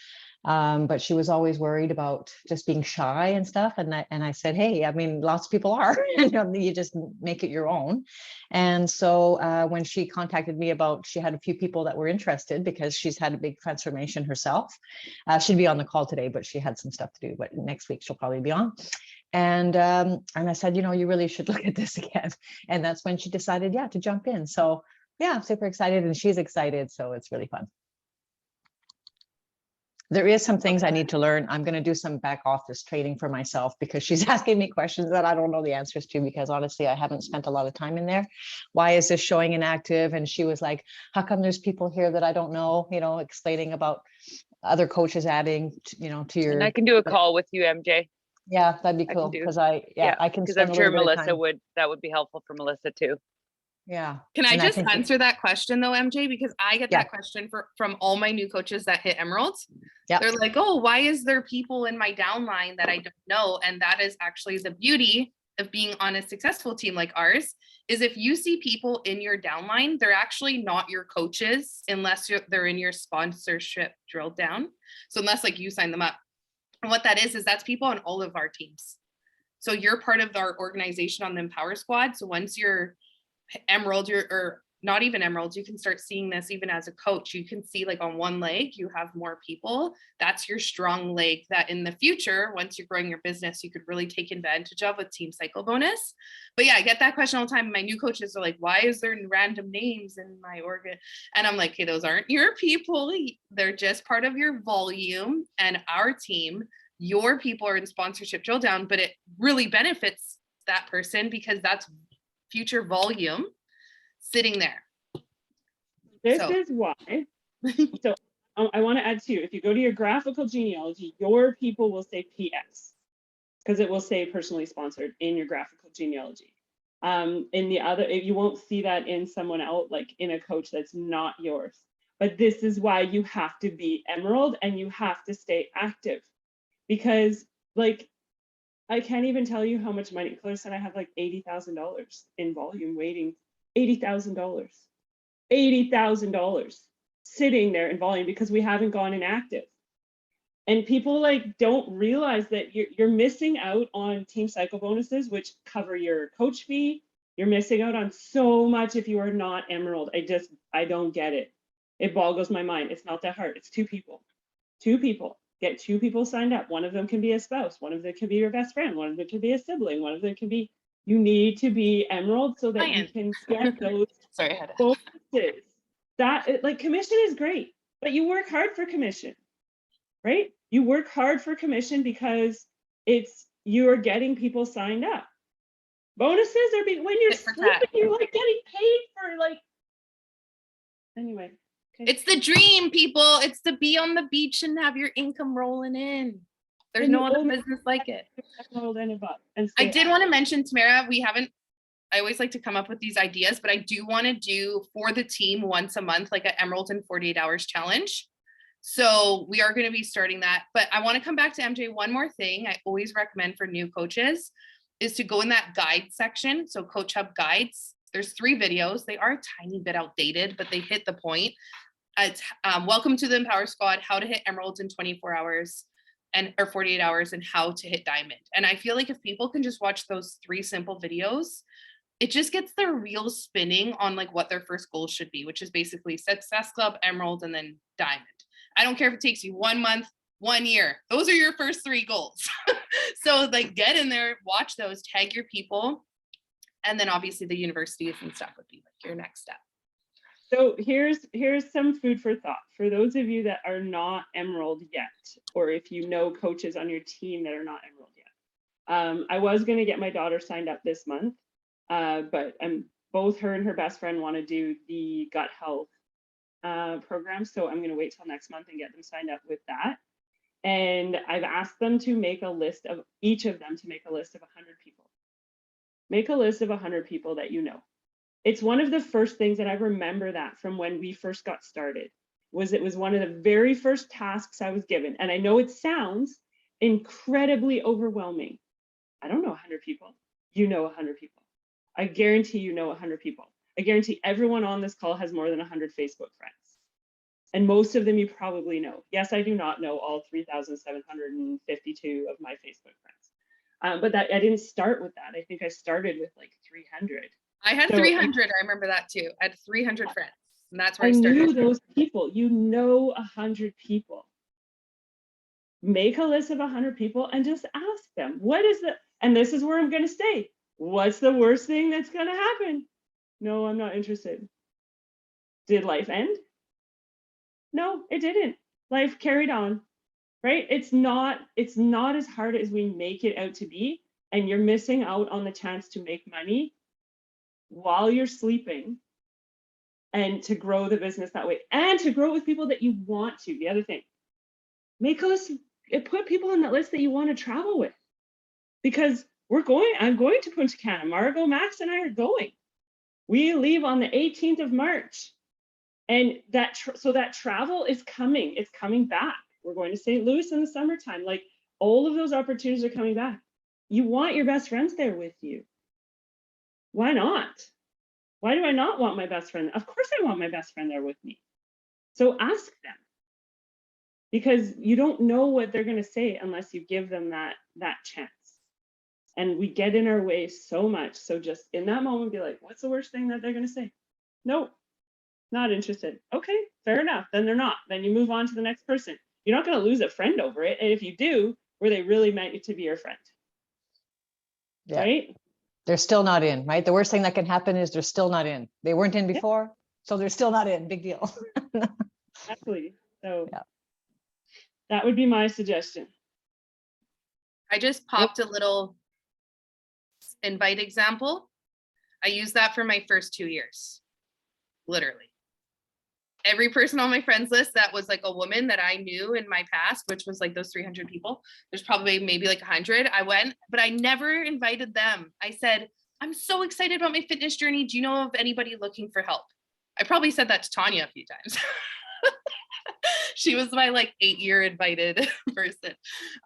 but she was always worried about just being shy and stuff. And I said, hey, I mean, lots of people are, you just make it your own. And so when she contacted me she had a few people that were interested because she's had a big transformation herself. She'd be on the call today, but she had some stuff to do, but next week she'll probably be on. And I said, you really should look at this again. And that's when she decided, yeah, to jump in. So yeah, I'm super excited and she's excited. So it's really fun. There is some things I need to learn. I'm going to do some back office training for myself because she's asking me questions that I don't know the answers to, because honestly, I haven't spent a lot of time in there. Why is this showing inactive? And she was like, how come there's people here that I don't know, explaining about other coaches adding, to your. And I can do a call with you, MJ. Yeah, that'd be cool because I can. Because I'm sure Melissa that would be helpful for Melissa too. Yeah. Can I just answer that question though, MJ? Because I get that question from all my new coaches that hit Emeralds. Yeah. They're like, oh, why is there people in my downline that I don't know? And that is actually the beauty of being on a successful team like ours, is if you see people in your downline, they're actually not your coaches unless they're in your sponsorship drill down. So unless like you sign them up. And what that is that's people on all of our teams. So you're part of our organization on the Empower Squad. So once you're Emerald, or not even Emerald, you can start seeing this even as a coach. You can see like on one leg, you have more people. That's your strong leg that in the future, once you're growing your business, you could really take advantage of with Team Cycle Bonus. But yeah, I get that question all the time. My new coaches are like, why is there random names in my organ? And I'm like, hey, those aren't your people. They're just part of your volume and our team. Your people are in sponsorship drill down, but it really benefits that person because that's future volume sitting there. This is why So I want to add too, if you go to your graphical genealogy, your people will say PS because it will say personally sponsored in your graphical genealogy. In the other, you won't see that in someone else, like in a coach that's not yours. But this is why you have to be Emerald and you have to stay active, because like, I can't even tell you how much money. Claire said I have like $80,000 in volume waiting. $80,000. $80,000 sitting there in volume because we haven't gone inactive. And people like don't realize that you're missing out on team cycle bonuses, which cover your coach fee. You're missing out on so much if you are not Emerald. I don't get it. It boggles my mind. It's not that hard. It's two people. Get two people signed up. One of them can be a spouse. One of them can be your best friend. One of them can be a sibling. One of them can be, you need to be Emerald so that you can get those Sorry, I had bonuses. That like commission is great, but you work hard for commission, right? You work hard for commission because you're getting people signed up. Bonuses are when you're sleeping, you're like getting paid for like, anyway. Okay. It's the dream, people. It's to be on the beach and have your income rolling in. There's And no other business like it. I did want to mention, Tamara, I always like to come up with these ideas, but I do want to do for the team once a month, like an Emerald in 48 hours challenge. So we are going to be starting that, but I want to come back to MJ. One more thing I always recommend for new coaches is to go in that guide section. So Coach Hub guides, there's 3 videos. They are a tiny bit outdated, but they hit the point. It's welcome to the Empower Squad, how to hit Emeralds in 24 hours or 48 hours and how to hit Diamond. And I feel like if people can just watch those 3 simple videos, it just gets their wheels spinning on like what their first goals should be, which is basically Success Club, Emerald, and then Diamond. I don't care if it takes you 1 month, 1 year. Those are your first 3 goals. So like get in there, watch those, tag your people. And then obviously the universities and stuff would be like your next step. So here's some food for thought for those of you that are not Emerald yet, or if you know coaches on your team that are not Emerald yet. I was going to get my daughter signed up this month, but both her and her best friend want to do the gut health program, so I'm going to wait till next month and get them signed up with that. And I've asked them to make a list of each of them to make a list of 100 people. Make a list of 100 people that you know. It's one of the first things that I remember that from when we first got started, it was one of the very first tasks I was given. And I know it sounds incredibly overwhelming. I don't know 100 people. You know 100 people. I guarantee you know 100 people. I guarantee everyone on this call has more than 100 Facebook friends. And most of them you probably know. Yes, I do not know all 3,752 of my Facebook friends. But I didn't start with that. I think I started with like 300. I had 300. I remember that too. I had 300 friends, and that's where I started. Knew those people. You know 100 people. Make a list of 100 people and just ask them, what is the, and this is where I'm going to stay. What's the worst thing that's going to happen? No, I'm not interested. Did life end? No, it didn't. Life carried on, right? It's not as hard as we make it out to be, and you're missing out on the chance to make money while you're sleeping and to grow the business that way and to grow with people that you want to. The other thing, make a list, put people on that list that you want to travel with, because I'm going to Punta Cana. Margot, Max, and I are going. We leave on the 18th of March. And so that travel is coming. It's coming back. We're going to St. Louis in the summertime. Like all of those opportunities are coming back. You want your best friends there with you. Why not? Why do I not want my best friend? Of course I want my best friend there with me. So ask them, because you don't know what they're going to say unless you give them that chance. And we get in our way so much. So just in that moment, be like, what's the worst thing that they're going to say? Nope, not interested. Okay, fair enough. Then they're not. Then you move on to the next person. You're not going to lose a friend over it. And if you do, were they really meant to be your friend? Yeah. Right? They're still not in, right? The worst thing that can happen is they're still not in. They weren't in before, so they're still not in. Big deal. Exactly. So that would be my suggestion. I just popped a little invite example. I used that for my first 2 years, literally. every person on my friends list that was like a woman that I knew in my past, which was like those 300 people, there's probably maybe like 100. I went, but I never invited them. I said, I'm so excited about my fitness journey. Do you know of anybody looking for help? I probably said that to Tanya a few times. She was my like 8-year invited person.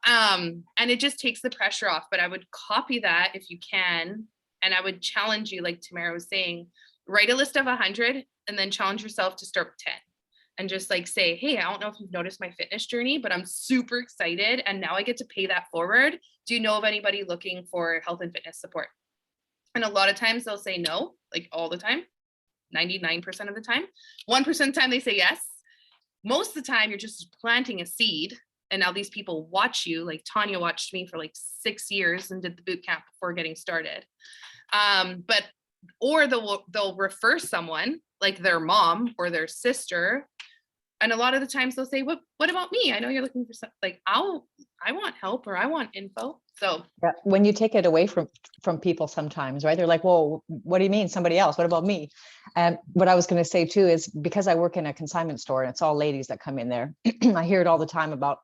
And it just takes the pressure off, but I would copy that if you can. And I would challenge you, like Tamara was saying, write a list of 100 and then challenge yourself to start with 10 and just like say, hey, I don't know if you've noticed my fitness journey, but I'm super excited. And now I get to pay that forward. Do you know of anybody looking for health and fitness support? And a lot of times they'll say no, like all the time, 99% of the time. 1% of the time they say yes. Most of the time you're just planting a seed. And now these people watch you, like Tanya watched me for like 6 years and did the boot camp before getting started. Or they'll refer someone like their mom or their sister. And a lot of the times they'll say, what about me? I know you're looking for something, like, I want help or I want info. So Yeah, when you take it away from people sometimes, right? They're like, well, what do you mean somebody else? What about me? And what I was going to say too is because I work in a consignment store and it's all ladies that come in there, I hear it all the time about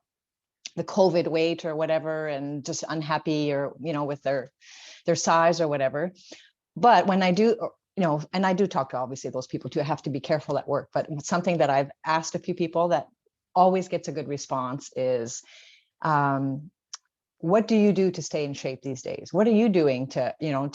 the COVID weight or whatever, and just unhappy or, with their size or whatever. But when I do, and I do talk to obviously those people too, I have to be careful at work, but something that I've asked a few people that always gets a good response is, what do you do to stay in shape these days? What are you doing to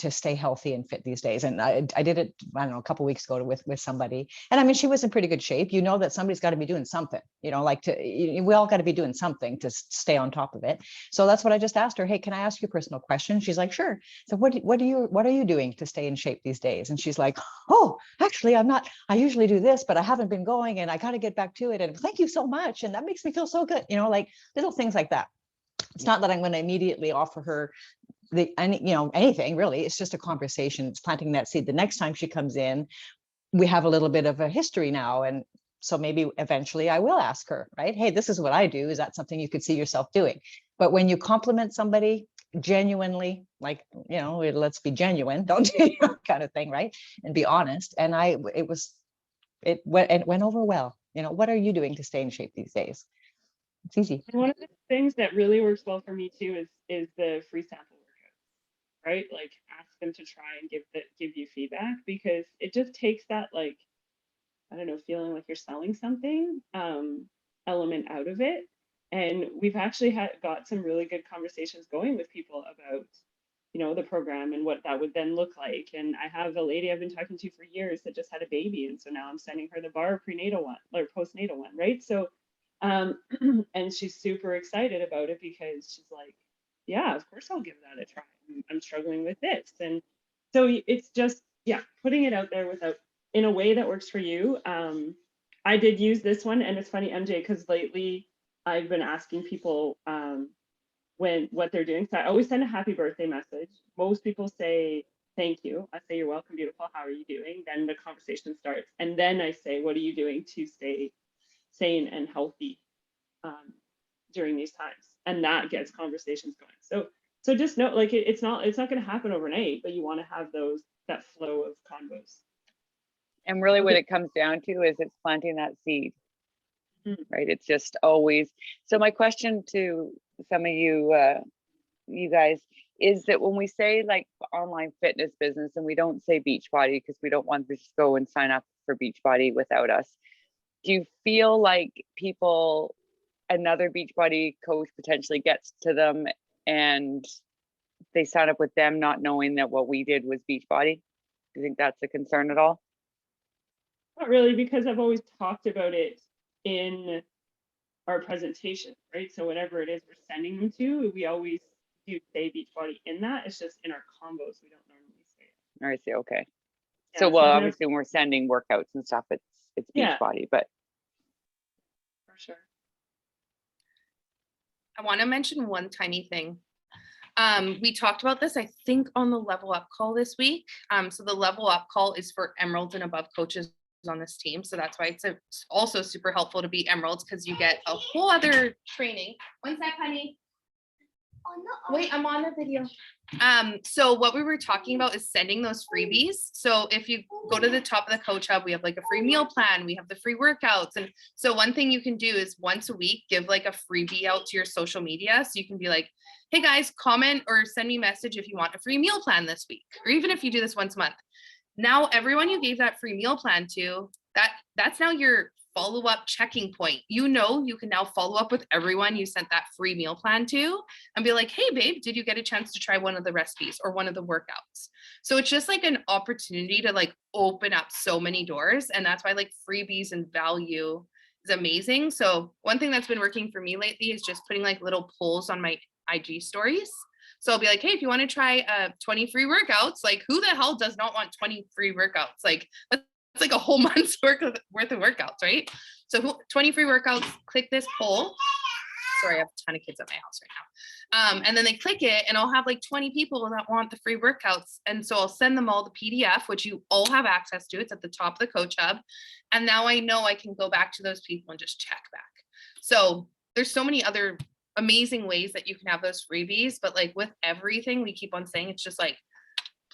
stay healthy and fit these days? And I did it, I don't know, a couple of weeks ago with somebody. And I mean, she was in pretty good shape. That somebody's got to be doing something, we all got to be doing something to stay on top of it. So that's what I just asked her. Hey, can I ask you a personal question? She's like, sure. So what are you doing to stay in shape these days? And she's like, oh, actually, I'm not, I usually do this, but I haven't been going and I got to get back to it. And thank you so much. And that makes me feel so good. Like little things like that. It's not that I'm going to immediately offer her anything really. It's just a conversation. It's planting that seed. The next time she comes in, we have a little bit of a history now. And so maybe eventually I will ask her, right? Hey, this is what I do. Is that something you could see yourself doing? But when you compliment somebody genuinely, like, let's be genuine, don't kind of thing, right? And be honest. And it went over well. What are you doing to stay in shape these days? It's easy. And one of the things that really works well for me too is the free sample workouts, right? Like ask them to try and give you feedback, because it just takes that, like, I don't know, feeling like you're selling something element out of it. And we've actually got some really good conversations going with people about, the program and what that would then look like. And I have a lady I've been talking to for years that just had a baby, and so now I'm sending her the bar prenatal one or postnatal one, right? So and she's super excited about it because she's like, yeah, of course I'll give that a try. I'm struggling with this. And so it's just, putting it out there in a way that works for you. I did use this one, and it's funny, MJ, because lately I've been asking people what they're doing. So I always send a happy birthday message. Most people say, thank you. I say, you're welcome, beautiful. How are you doing? Then the conversation starts. And then I say, what are you doing to stay sane and healthy during these times? And that gets conversations going. So just know, like, it's not going to happen overnight, but you want to have that flow of convos. And really what it comes down to is it's planting that seed, right? It's just always. So my question to some of you guys is that when we say like online fitness business, and we don't say Beachbody because we don't want to just go and sign up for Beachbody without us, do you feel like another Beachbody coach potentially gets to them and they sign up with them not knowing that what we did was Beachbody? Do you think that's a concern at all? Not really, because I've always talked about it in our presentation, right? So whatever it is we're sending them to, we always do say Beachbody in that. It's just in our combos, we don't normally say it. I see, okay. Yeah, so well, obviously when we're sending workouts and stuff, it's Beachbody, but. For sure. I want to mention one tiny thing. We talked about this, I think, on the Level Up call this week. So the Level Up call is for Emeralds and above coaches on this team. So that's why it's also super helpful to be Emeralds, because you get a whole other training. One sec, honey. Wait, I'm on the video. So what we were talking about is sending those freebies. So if you go to the top of the coach hub, we have like a free meal plan, we have the free workouts. And so one thing you can do is once a week, give like a freebie out to your social media. So you can be like, hey guys, comment or send me a message if you want a free meal plan this week, or even if you do this once a month. Now, everyone you gave that free meal plan to, that's now your follow-up checking point. You know, you can now follow up with everyone you sent that free meal plan to and be like, hey babe, did you get a chance to try one of the recipes or one of the workouts? So it's just like an opportunity to like open up so many doors. And that's why like freebies and value is amazing. So one thing that's been working for me lately is just putting like little polls on my IG stories. So I'll be like, hey, if you want to try 20 free workouts, like who the hell does not want 20 free workouts? Like that's like a whole month's worth of workouts, right? So 20 free workouts, click this poll. Sorry, I have a ton of kids at my house right now. And then they click it and I'll have like 20 people that want the free workouts. And so I'll send them all the PDF, which you all have access to. It's at the top of the coach hub. And now I know I can go back to those people and just check back. So there's so many other amazing ways that you can have those freebies, but like with everything we keep on saying, it's just like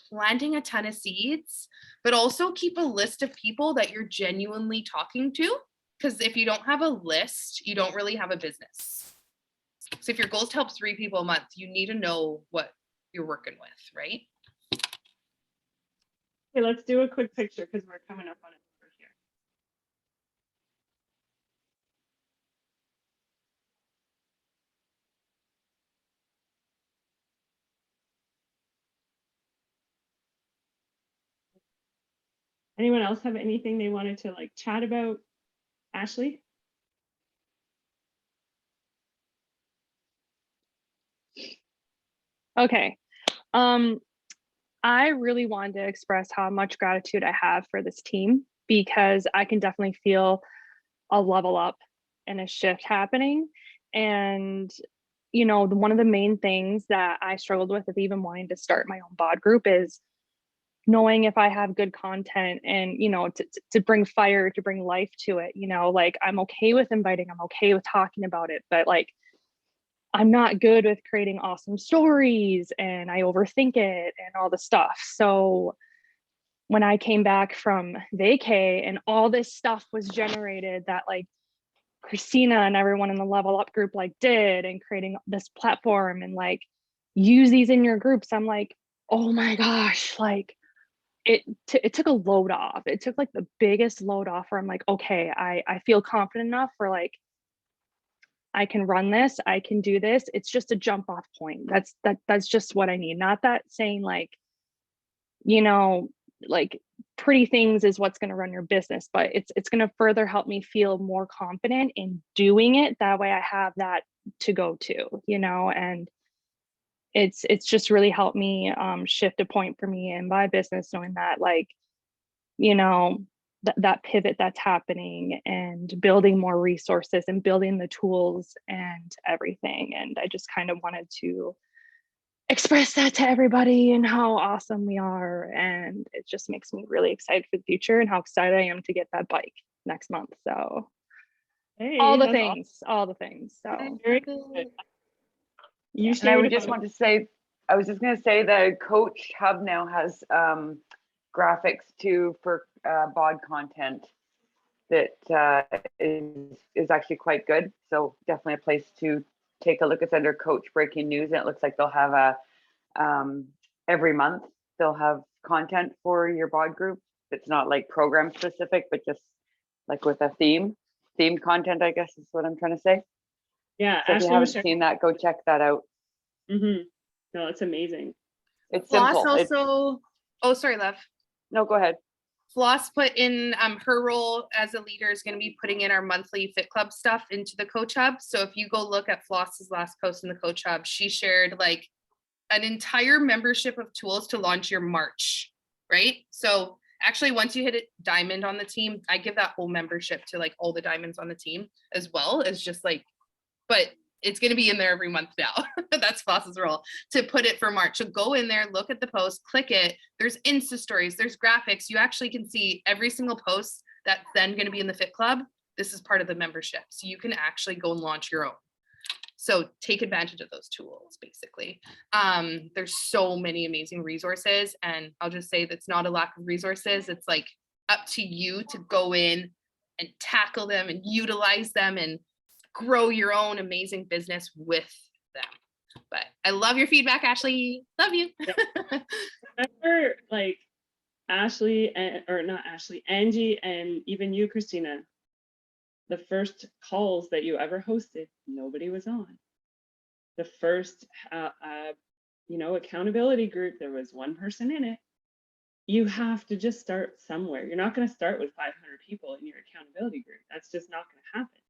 planting a ton of seeds, but also keep a list of people that you're genuinely talking to, because if you don't have a list, you don't really have a business. So if your goal is to help 3 people a month, you need to know what you're working with, right? Okay, let's do a quick picture because we're coming up on it over here. Anyone else have anything they wanted to like chat about? Ashley? Okay. I really wanted to express how much gratitude I have for this team, because I can definitely feel a level up and a shift happening. And, you know, one of the main things that I struggled with even wanting to start my own bod group is knowing if I have good content and, you know, to bring fire, to bring life to it, you know, like I'm okay with inviting, I'm okay with talking about it, but like, I'm not good with creating awesome stories and I overthink it and all the stuff. So when I came back from vacay and all this stuff was generated that like Christina and everyone in the Level Up group like did, and creating this platform and like use these in your groups, I'm like, oh my gosh, like it took a load off. It took like the biggest load off where I'm like, okay, I feel confident enough for like, I can run this, I can do this. It's just a jump off point. That's just what I need. Not that saying like, you know, like pretty things is what's going to run your business, but it's going to further help me feel more confident in doing it. That way I have that to go to, you know, and it's just really helped me shift a point for me in my business, knowing that like, you know, that pivot that's happening and building more resources and building the tools and everything. And I just kind of wanted to express that to everybody and how awesome we are. And it just makes me really excited for the future and how excited I am to get that bike next month. So Hey, all the that's things, all the things. So very good. You And I would shared just about- want to say, I was just going to say the Coach Hub now has graphics too for bod content that is actually quite good. So definitely a place to take a look. It's under Coach Breaking News, and it looks like they'll have a every month they'll have content for your bod group. It's not like program specific, but just like with a themed content, I guess is what I'm trying to say. Yeah, So if you Ashley haven't was sharing. seen that, go check that out. Mm-hmm. No, it's amazing. It's Floss simple. also, oh, sorry, love. No, go ahead. Floss put in her role as a leader is going to be putting in our monthly Fit Club stuff into the Coach Hub. So if you go look at Floss's last post in the Coach Hub, she shared like an entire membership of tools to launch your March, right? So actually, once you hit a diamond on the team, I give that whole membership to like all the diamonds on the team as well as just like, but it's going to be in there every month now. That's Floss's role to put it for March. So go in there, look at the post, click it. There's Insta stories, there's graphics. You actually can see every single post that's then going to be in the Fit Club. This is part of the membership. So you can actually go and launch your own. So take advantage of those tools, basically. There's so many amazing resources, and I'll just say that's not a lack of resources. It's like up to you to go in and tackle them and utilize them and grow your own amazing business with them. But I love your feedback, Ashley. Love you. Remember, like Ashley, or not Ashley, Angie, and even you, Christina, the first calls that you ever hosted, nobody was on. The first, accountability group, there was one person in it. You have to just start somewhere. You're not going to start with 500 people in your accountability group. That's just not going to happen.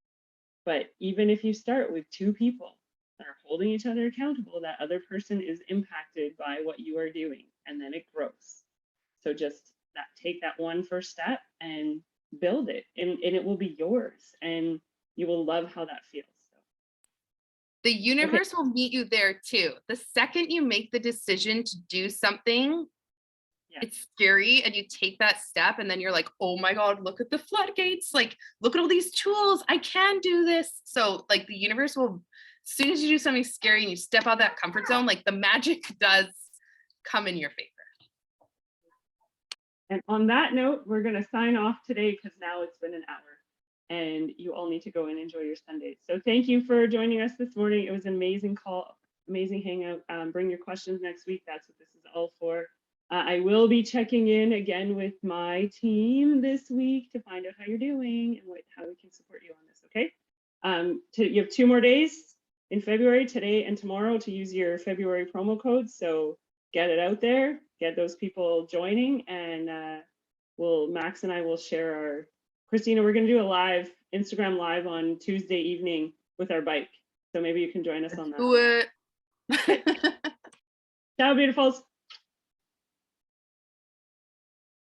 But even if you start with 2 people that are holding each other accountable, that other person is impacted by what you are doing, and then it grows. So just take that one first step and build it, and it will be yours, and you will love how that feels. The universe will meet you there too. The second you make the decision to do something, it's scary, and you take that step, and then you're like, oh my God, look at the floodgates. Like, look at all these tools. I can do this. So like the universe will, as soon as you do something scary and you step out of that comfort zone, like the magic does come in your favor. And on that note, we're going to sign off today because now it's been an hour and you all need to go and enjoy your Sundays. So thank you for joining us this morning. It was an amazing call, amazing hangout. Bring your questions next week. That's what this is all for. I will be checking in again with my team this week to find out how you're doing and how we can support you on this, okay? You have 2 more days in February, today and tomorrow, to use your February promo code. So get it out there, get those people joining, and Max and I will share our, Christina, we're gonna do a Instagram live on Tuesday evening with our bike. So maybe you can join us on that. Do it. Ciao, beautifuls.